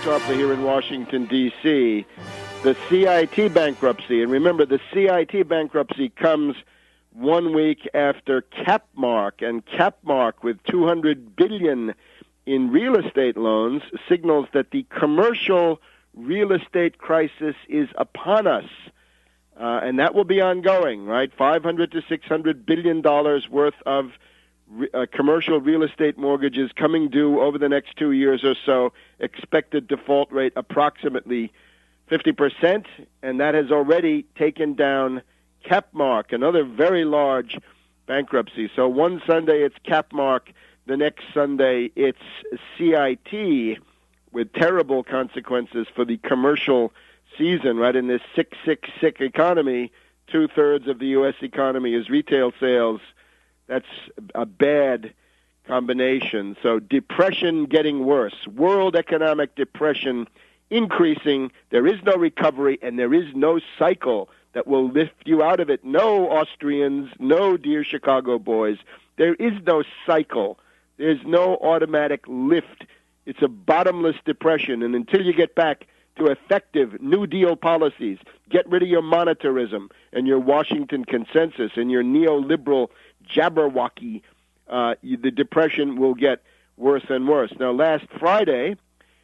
Tarpley here in Washington, D.C. The CIT bankruptcy, and remember, the CIT bankruptcy comes 1 week after Capmark, and Capmark, with $200 billion in real estate loans, signals that the commercial real estate crisis is upon us. And that will be ongoing, right? $500 to $600 billion worth of commercial real estate mortgages coming due over the next 2 years or so. Expected default rate approximately 50%, and that has already taken down Capmark, another very large bankruptcy. So one Sunday it's Capmark, the next Sunday it's CIT, with terrible consequences for the commercial season, right? In this sick economy, 2/3 of the U.S. economy is retail sales. That's a bad combination. So depression getting worse, world economic depression increasing. There is no recovery, and there is no cycle that will lift you out of it. No Austrians, no dear Chicago boys. There is no cycle. There's no automatic lift. It's a bottomless depression, and until you get back to effective New Deal policies, get rid of your monetarism and your Washington consensus and your neoliberal jabberwocky, the depression will get worse and worse. Now, last Friday,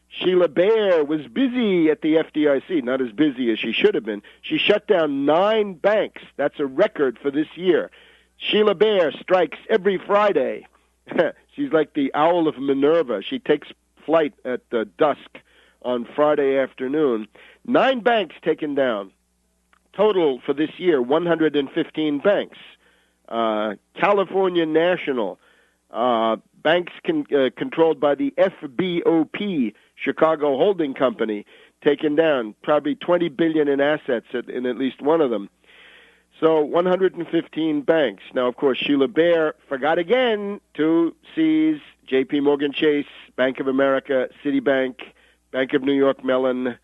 Sheila Bair was busy at the FDIC, not as busy as she should have been. She shut down 9 banks. That's a record for this year. Sheila Bair strikes every Friday. She's like the owl of Minerva. She takes flight at dusk on Friday afternoon. 9 banks taken down. Total for this year, 115 banks. California National, banks controlled by the FBOP, Chicago Holding Company, taken down, probably $20 billion in assets in at least one of them. So 115 banks. Now, of course, Sheila Bair forgot again to seize J.P. Morgan Chase, Bank of America, Citibank, Bank of New York Mellon,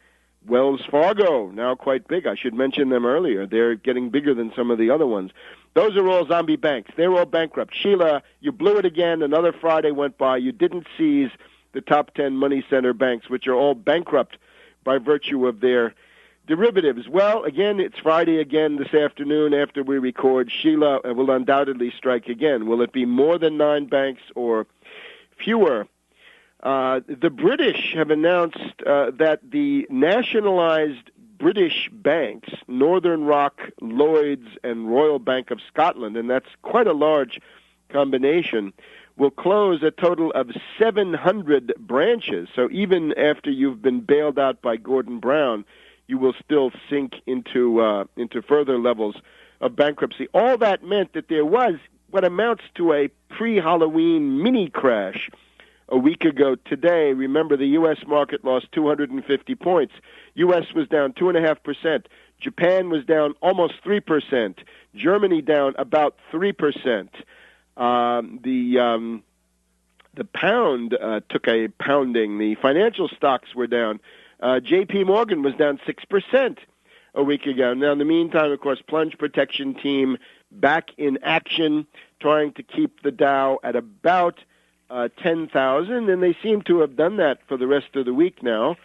Wells Fargo, now quite big. I should mention them earlier. They're getting bigger than some of the other ones. Those are all zombie banks. They're all bankrupt. Sheila, you blew it again. Another Friday went by. You didn't seize the top 10 money center banks, which are all bankrupt by virtue of their derivatives. Well, again, it's Friday again this afternoon after we record. Sheila will undoubtedly strike again. Will it be more than 9 banks or fewer? The British have announced that the nationalized British banks, Northern Rock, Lloyds, and Royal Bank of Scotland, and that's quite a large combination, will close a total of 700 branches. So even after you've been bailed out by Gordon Brown, you will still sink into further levels of bankruptcy. All that meant that there was what amounts to a pre-Halloween mini crash a week ago today. Remember, the U.S. market lost 250 points. U.S. was down 2.5%. Japan was down almost 3%. Germany down about 3%. The pound took a pounding. The financial stocks were down. J.P. Morgan was down 6% a week ago. Now, in the meantime, of course, Plunge Protection Team back in action, trying to keep the Dow at about 10,000, and they seem to have done that for the rest of the week now.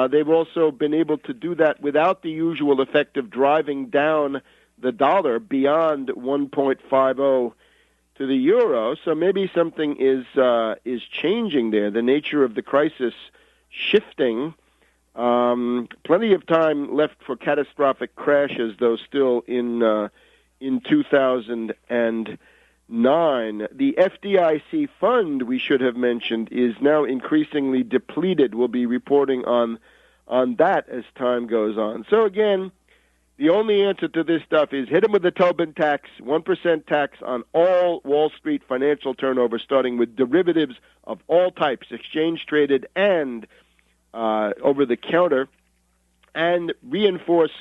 They've also been able to do that without the usual effect of driving down the dollar beyond 1.50 to the euro. So maybe something is changing there. The nature of the crisis shifting. Plenty of time left for catastrophic crashes, though, still in 2009. The FDIC fund, we should have mentioned, is now increasingly depleted. We'll be reporting on that as time goes on. So again, the only answer to this stuff is hit them with the Tobin tax, 1% tax on all Wall Street financial turnover, starting with derivatives of all types, exchange-traded and over-the-counter, and reimpose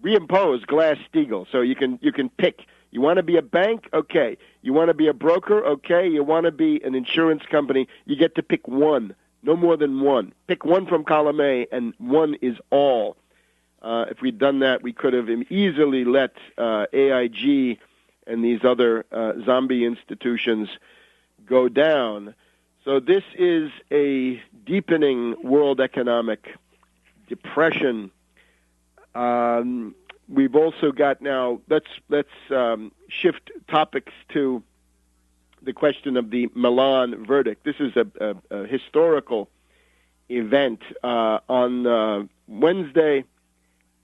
Glass-Steagall. So you can pick. You want to be a bank? Okay. You want to be a broker? Okay. You want to be an insurance company? You get to pick one, no more than one. Pick one from column A, and one is all. If we'd done that, we could have easily let AIG and these other zombie institutions go down. So this is a deepening world economic depression. We've also got now, let's shift topics to the question of the Milan verdict. This is a historical event. On Wednesday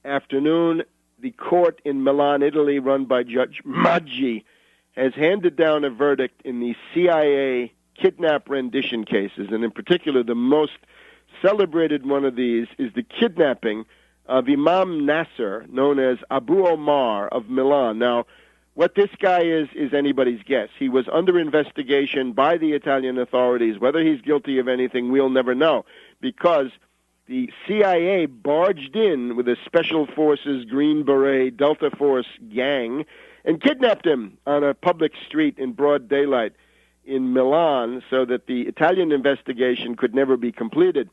afternoon, the court in Milan, Italy, run by Judge Maggi, has handed down a verdict in the CIA kidnap rendition cases, and in particular, the most celebrated one of these is the kidnapping of Imam Nasser, known as Abu Omar of Milan. Now, what this guy is anybody's guess. He was under investigation by the Italian authorities. Whether he's guilty of anything, we'll never know, because the CIA barged in with a Special Forces Green Beret Delta Force gang and kidnapped him on a public street in broad daylight in Milan so that the Italian investigation could never be completed.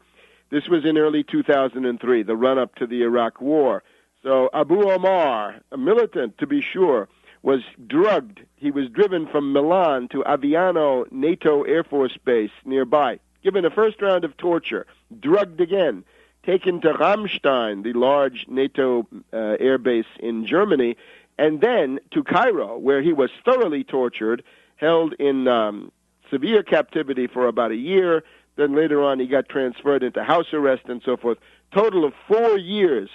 This was in early 2003, the run-up to the Iraq War. So Abu Omar, a militant to be sure, was drugged. He was driven from Milan to Aviano NATO Air Force Base nearby, given a first round of torture, drugged again, taken to Ramstein, the large NATO air base in Germany, and then to Cairo, where he was thoroughly tortured, held in severe captivity for about a year. Then later on, he got transferred into house arrest and so forth. Total of 4 years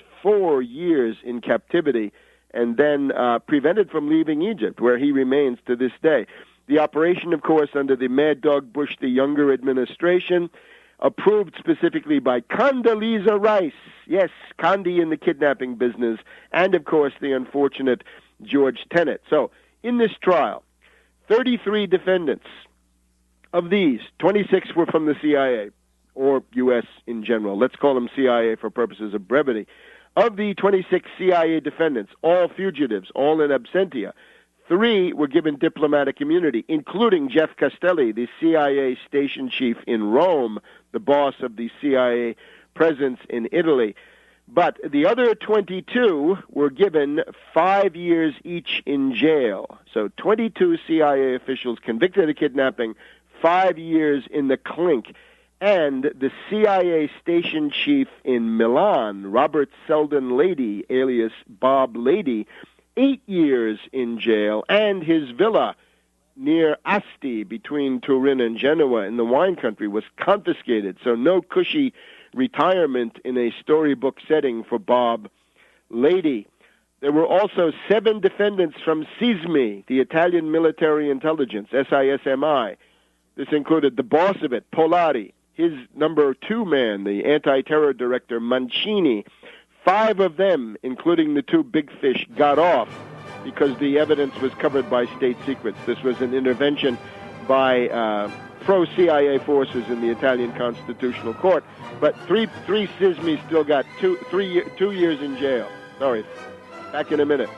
in captivity, and then prevented from leaving Egypt, where he remains to this day. The operation, of course, under the Mad Dog Bush the Younger administration, approved specifically by Condoleezza Rice. Yes, Condi in the kidnapping business, and, of course, the unfortunate George Tenet. So, in this trial, 33 defendants. Of these, 26 were from the CIA, or U.S. in general. Let's call them CIA for purposes of brevity. Of the 26 CIA defendants, all fugitives, all in absentia, 3 were given diplomatic immunity, including Jeff Castelli, the CIA station chief in Rome, the boss of the CIA presence in Italy. But the other 22 were given 5 years each in jail. So 22 CIA officials convicted of kidnapping, 5 years in the clink. And the CIA station chief in Milan, Robert Selden Lady, alias Bob Lady, 8 years in jail, and his villa near Asti, between Turin and Genoa in the wine country, was confiscated. So no cushy retirement in a storybook setting for Bob Lady. There were also 7 defendants from SISMI, the Italian military intelligence, SISMI. This included the boss of it, Polari, his number 2 man, the anti-terror director, Mancini. 5 of them, including the 2 big fish, got off because the evidence was covered by state secrets. This was an intervention by pro-CIA forces in the Italian Constitutional Court. But three SISMI still got 2 years in jail. Sorry. Back in a minute.